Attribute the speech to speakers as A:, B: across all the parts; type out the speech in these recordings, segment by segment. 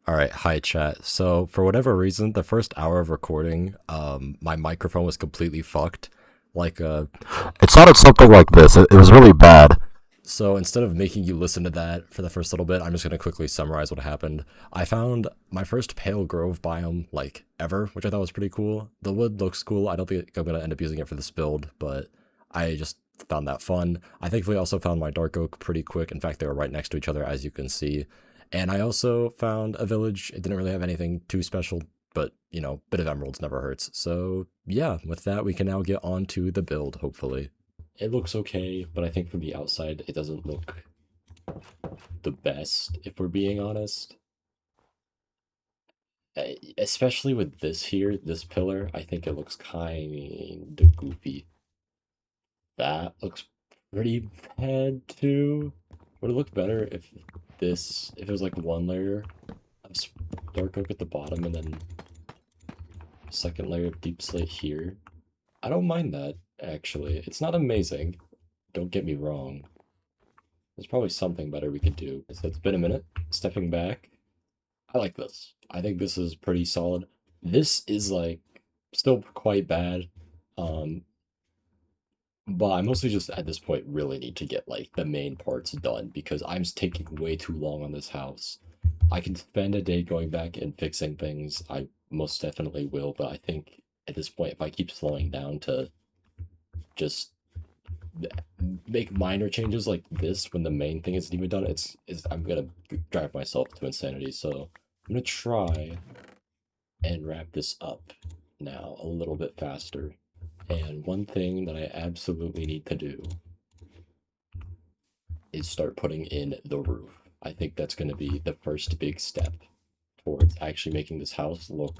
A: All right, hi chat. So for whatever reason, the first hour of recording, my microphone was completely fucked. Like,
B: It sounded something like this. It was really bad.
A: so instead of making you listen to that for the first little bit, I'm just gonna quickly summarize what happened. I found my first pale grove biome like ever, which I thought was pretty cool. The wood looks cool. I don't think I'm gonna end up using it for this build, but I just found that fun. I thankfully also found my dark oak pretty quick. In fact, they were right next to each other, as you can see. And I also found a village. It didn't really have anything too special, but bit of emeralds never hurts. So yeah, with that, we can now get on to the build, hopefully. It looks okay, but I think from the outside, it doesn't look the best, if we're being honest. Especially with this here, this pillar, I think it looks kind of goofy. That looks pretty bad too. Would it look better if if it was like one layer of dark oak at the bottom and then second layer of deep slate here? I don't mind that, actually. It's not amazing, don't get me wrong. There's probably something better we could do. So it's been a minute. Stepping back, I like this. I think this is pretty solid. This is like still quite bad. Um, but I mostly just at this point really need to get like the main parts done because I'm taking way too long on this house. I can spend a day going back and fixing things. I most definitely will, but I think at this point, if I keep slowing down to just make minor changes like this when the main thing isn't even done, it's I'm gonna drive myself to insanity. So I'm gonna try and wrap this up now a little bit faster. And one thing that I absolutely need to do is start putting in the roof. I think that's going to be the first big step towards actually making this house look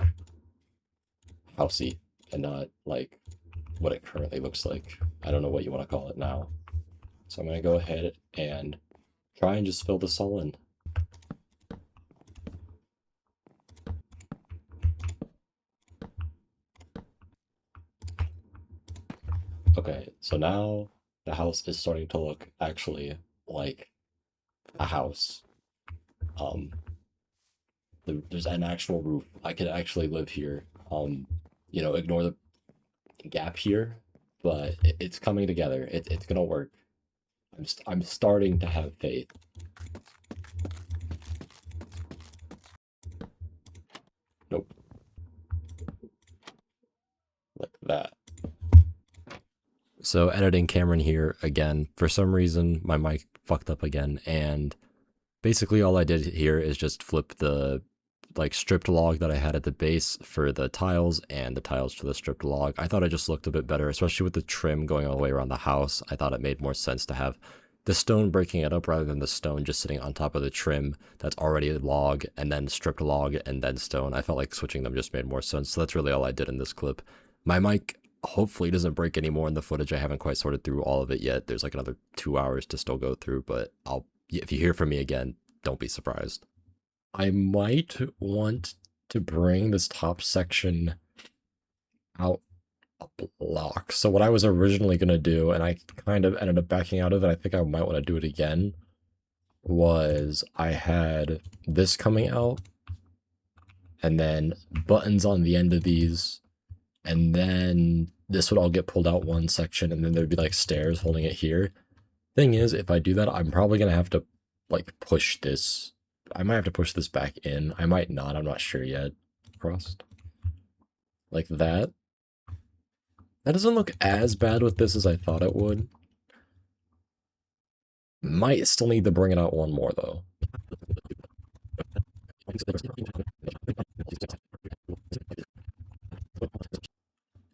A: housey and not like what it currently looks like. I don't know what you want to call it now. So I'm going to go ahead and try and just fill this all in. Okay, so now the house is starting to look actually like a house. Um, there's an actual roof. I could actually live here. Ignore the gap here, but it's coming together. It's gonna work. I'm starting to have faith. Nope, like that. So editing Cameron here again. For some reason, my mic fucked up again, and basically all I did here is just flip the like stripped log that I had at the base for the tiles and the tiles to the stripped log. I thought it just looked a bit better, especially with the trim going all the way around the house. I thought it made more sense to have the stone breaking it up rather than the stone just sitting on top of the trim that's already a log and then stripped log and then stone. I felt like switching them just made more sense. So that's really all I did in this clip. My mic hopefully doesn't break anymore in the footage. I haven't quite sorted through all of it yet. There's like another 2 hours to still go through, but if you hear from me again, don't be surprised. I might want to bring this top section out a block. So what I was originally going to do, and I kind of ended up backing out of it, I think I might want to do it again, was I had this coming out, and then buttons on the end of these, and then this would all get pulled out one section, and then there'd be like stairs holding it here. Thing is, if I do that, I'm probably going to have to like push this. I might have to push this back in. I might not. I'm not sure yet. Crossed. Like that. That doesn't look as bad with this as I thought it would. Might still need to bring it out one more, though.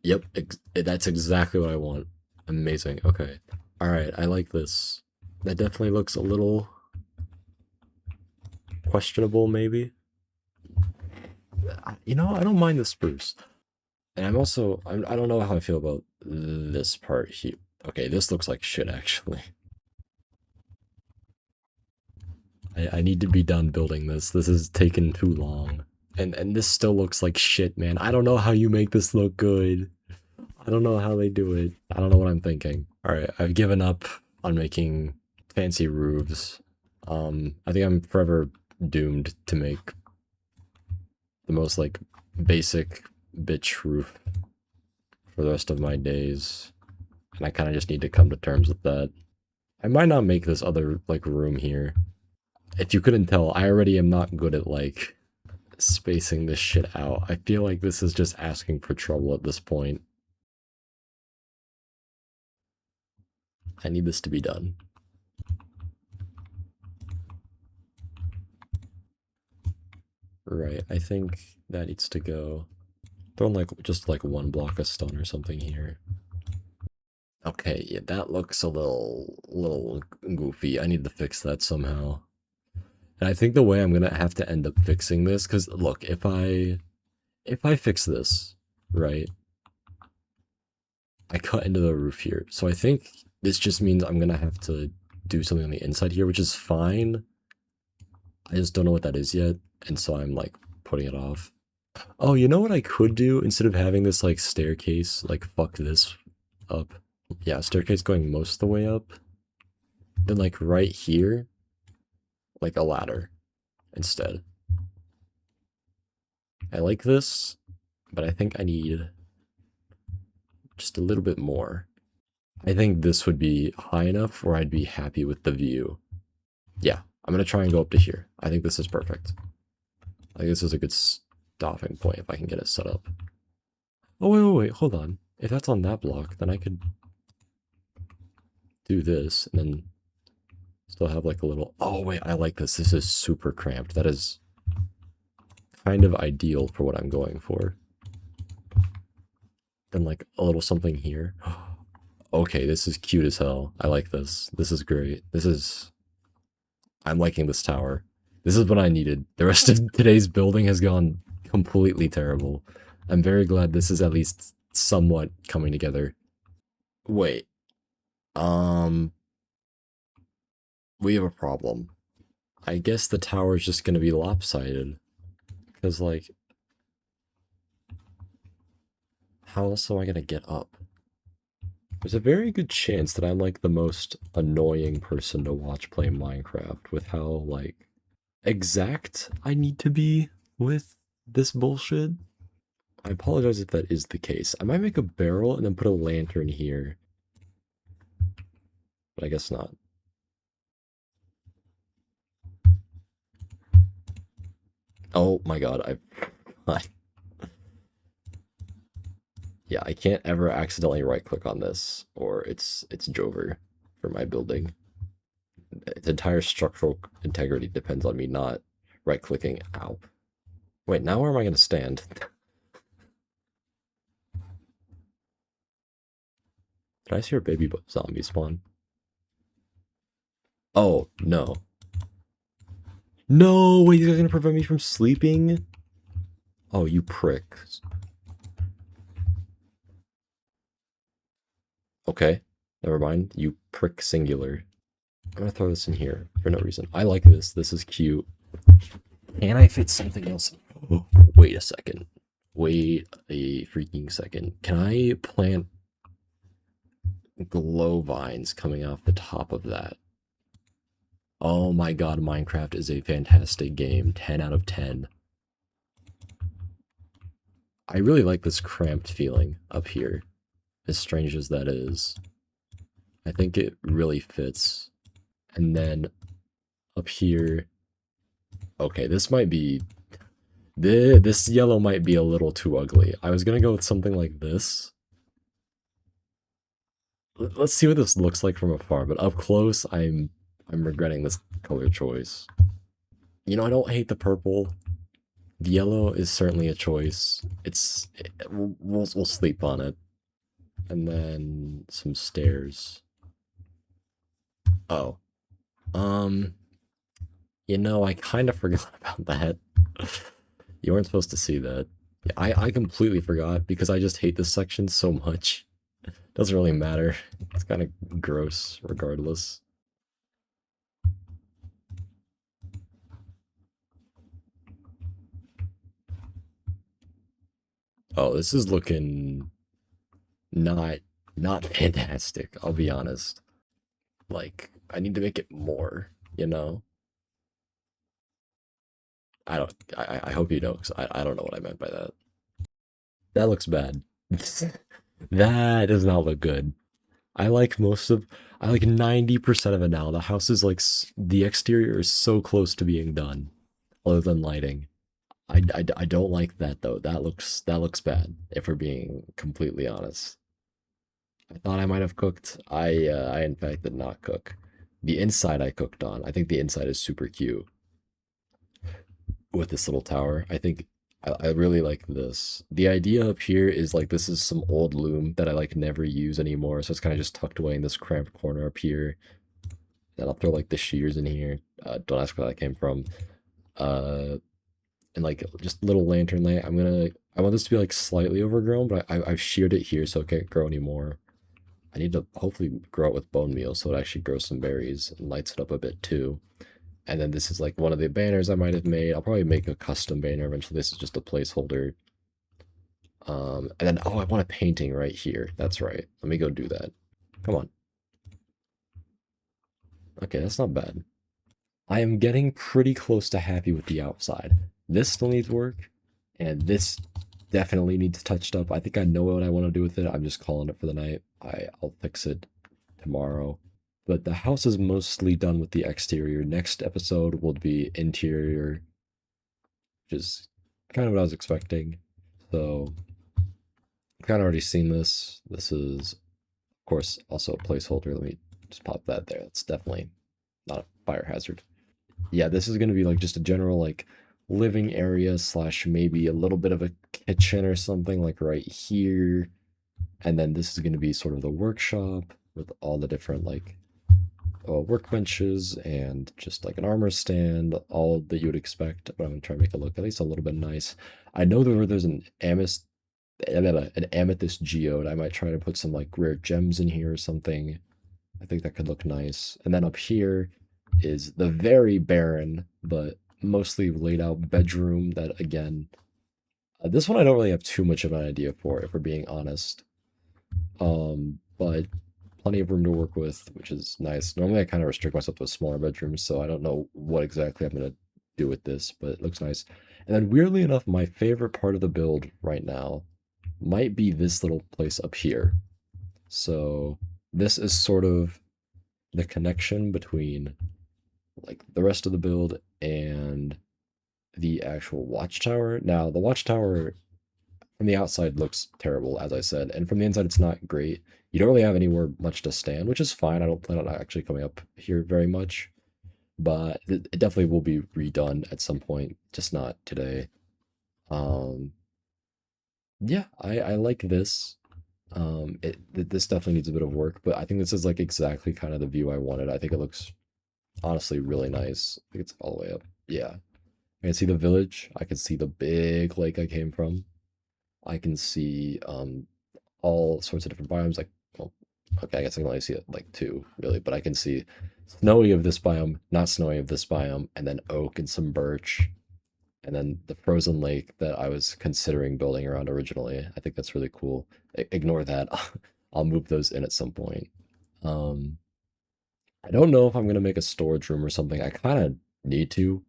A: Yep, that's exactly what I want. Amazing. Okay. Alright, I like this. That definitely looks a little questionable, maybe. I don't mind the spruce. And I don't know how I feel about this part here. Okay, this looks like shit, actually. I need to be done building this. This is taking too long. And this still looks like shit, man. I don't know how you make this look good. I don't know how they do it. I don't know what I'm thinking. Alright, I've given up on making fancy roofs. I think I'm forever doomed to make the most like basic bitch roof for the rest of my days. And I kind of just need to come to terms with that. I might not make this other like room here. If you couldn't tell, I already am not good at like spacing this shit out. I feel like this is just asking for trouble at this point. I need this to be done. Right, I think that needs to go. Throw in like just like one block of stone or something here. Okay, yeah, that looks a little goofy. I need to fix that somehow. And I think the way I'm gonna have to end up fixing this, because look, if I fix this, right, I cut into the roof here. So I think this just means I'm gonna have to do something on the inside here, which is fine. I just don't know what that is yet, and so I'm like putting it off. Oh, you know what I could do instead of having this like staircase, like fuck this up. Yeah, staircase going most of the way up. Then like right here, like a ladder instead. I like this, but I think I need just a little bit more. I think this would be high enough where I'd be happy with the view. Yeah, I'm gonna try and go up to here. I think this is perfect. I think this is a good stopping point if I can get it set up. Oh, wait, hold on. If that's on that block, then I could do this and then still have like a little... Oh, wait, I like this. This is super cramped. That is kind of ideal for what I'm going for. Then like a little something here. Okay, this is cute as hell. I like this. This is great. This is... I'm liking this tower. This is what I needed. The rest of today's building has gone completely terrible. I'm very glad this is at least somewhat coming together. Wait. We have a problem. I guess the tower is just gonna be lopsided. Because, like... How else am I gonna get up? There's a very good chance that I'm like the most annoying person to watch play Minecraft with how like exact I need to be with this bullshit. I apologize if that is the case. I might make a barrel and then put a lantern here. But I guess not. Oh my god, yeah, I can't ever accidentally right click on this or it's Jover for my building. Its entire structural integrity depends on me not right clicking. Ow. Wait, now where am I gonna stand? Did I see a baby zombie spawn? Oh, no. No, wait, you guys are gonna prevent me from sleeping? Oh, you prick. Okay, never mind. You prick singular. I'm gonna throw this in here for no reason. I like this. This is cute. Can I fit something else? Oh, wait a second. Wait a freaking second. Can I plant glow vines coming off the top of that? Oh my god, Minecraft is a fantastic game. 10 out of 10. I really like this cramped feeling up here, as strange as that is. I think it really fits. And then up here... Okay, this might be... This yellow might be a little too ugly. I was gonna go with something like this. Let's see what this looks like from afar, but up close, I'm regretting this color choice. You know, I don't hate the purple. The yellow is certainly a choice. We'll sleep on it. And then some stairs. Oh. You know, I kind of forgot about that. You weren't supposed to see that. Yeah, I completely forgot because I just hate this section so much. Doesn't really matter. It's kind of gross regardless. Oh, this is looking not fantastic, I'll be honest. Like, I need to make it more, you know? I don't. I hope you know, because I don't know what I meant by that. That looks bad. That does not look good. I like most of. I like 90% of it now. The house is like the exterior is so close to being done, other than lighting. I don't like that though. That looks bad. If we're being completely honest, I thought I might have cooked. I in fact did not cook. The inside I cooked on. I think the inside is super cute with this little tower. I think I really like this. The idea up here is like this is some old loom that I like never use anymore, so it's kind of just tucked away in this cramped corner up here. Then I'll throw like the shears in here. Don't ask where that came from. Uh, and like just little lantern light. I want this to be like slightly overgrown, but I've sheared it here so it can't grow anymore. I need to hopefully grow it with bone meal so it actually grows some berries and lights it up a bit too. And then this is like one of the banners I might have made. I'll probably make a custom banner eventually. This is just a placeholder. And then oh, I want a painting right here. That's right. Let me go do that. Come on. Okay, that's not bad. I am getting pretty close to happy with the outside. This still needs work, and this definitely needs touched up. I think I know what I want to do with it. I'm just calling it for the night. I'll fix it tomorrow. But the house is mostly done with the exterior. Next episode will be interior, which is kind of what I was expecting. So I've kind of already seen this. This is, of course, also a placeholder. Let me just pop that there. That's definitely not a fire hazard. Yeah, this is gonna be like just a general like living area slash maybe a little bit of a kitchen or something like right here. And then this is gonna be sort of the workshop with all the different like workbenches and just like an armor stand, all that you would expect. But I'm gonna try to make it look at least a little bit nice. I know there's an amethyst geode. I might try to put some like rare gems in here or something. I think that could look nice. And then up here is the very barren but mostly laid out bedroom that again, this one I don't really have too much of an idea for if we're being honest. But plenty of room to work with, which is nice. Normally I kind of restrict myself to smaller bedrooms, so I don't know what exactly I'm gonna do with this, but it looks nice. And then weirdly enough, my favorite part of the build right now might be this little place up here. So this is sort of the connection between like the rest of the build and the actual watchtower. Now, the watchtower from the outside looks terrible, as I said, and from the inside, it's not great. You don't really have anywhere much to stand, which is fine. I don't plan on actually coming up here very much, but it definitely will be redone at some point, just not today. Um, yeah, I like this. This definitely needs a bit of work, but I think this is like exactly kind of the view I wanted. I think it looks honestly really nice. I think it's all the way up. Yeah. I can see the village. I can see the big lake I came from. I can see all sorts of different biomes. Like, well, okay, I guess I can only see it like two really, but I can see snowy of this biome, not snowy of this biome, and then oak and some birch, and then the frozen lake that I was considering building around originally. I think that's really cool. Ignore that. I'll move those in at some point. Um, I don't know if I'm gonna make a storage room or something. I kind of need to.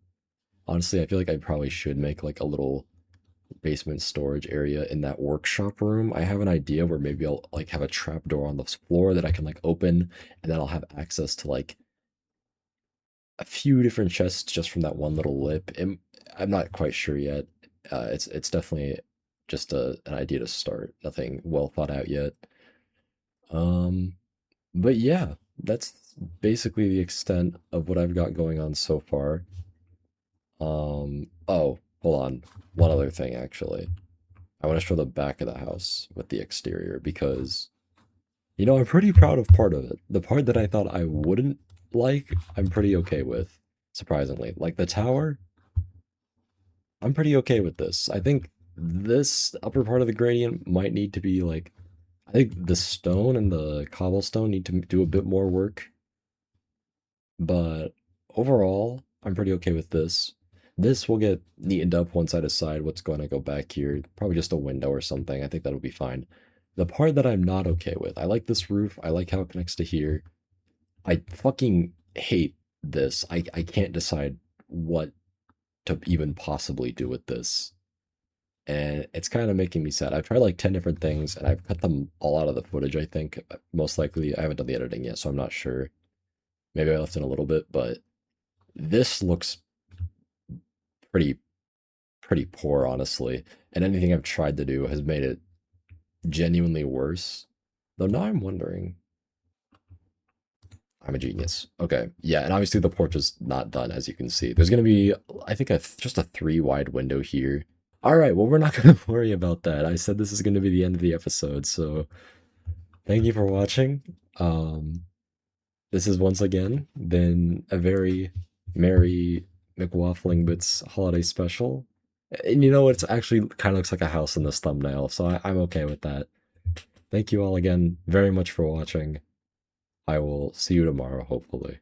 A: Honestly, I feel like I probably should make like a little basement storage area in that workshop room. I have an idea where maybe I'll like have a trap door on the floor that I can like open, and then I'll have access to like a few different chests just from that one little lip. I'm not quite sure yet. It's definitely just an idea to start. Nothing well thought out yet. Um, but yeah, that's basically the extent of what I've got going on so far. Oh, hold on. One other thing, actually. I want to show the back of the house with the exterior because, I'm pretty proud of part of it. The part that I thought I wouldn't like, I'm pretty okay with, surprisingly. Like the tower, I'm pretty okay with this. I think this upper part of the gradient might need to be like, I think the stone and the cobblestone need to do a bit more work, but overall, I'm pretty okay with this. This will get neatened up once I decide what's going to go back here. Probably just a window or something. I think that'll be fine. The part that I'm not okay with, I like this roof. I like how it connects to here. I fucking hate this. I can't decide what to even possibly do with this. And it's kind of making me sad. I've tried like 10 different things and I've cut them all out of the footage, I think. Most likely, I haven't done the editing yet, so I'm not sure. Maybe I left in a little bit, but this looks pretty pretty poor, honestly. And anything I've tried to do has made it genuinely worse. Though now I'm wondering. I'm a genius. Okay, yeah, and obviously the porch is not done, as you can see. There's gonna be, I think, just a 3 wide window here. All right, well, we're not gonna worry about that. I said this is gonna be the end of the episode, so thank you for watching. This is once again been a very merry McWafflingBitz holiday special. And you know, it's actually kind of looks like a house in this thumbnail, so I'm okay with that. Thank you all again very much for watching. I will see you tomorrow, hopefully.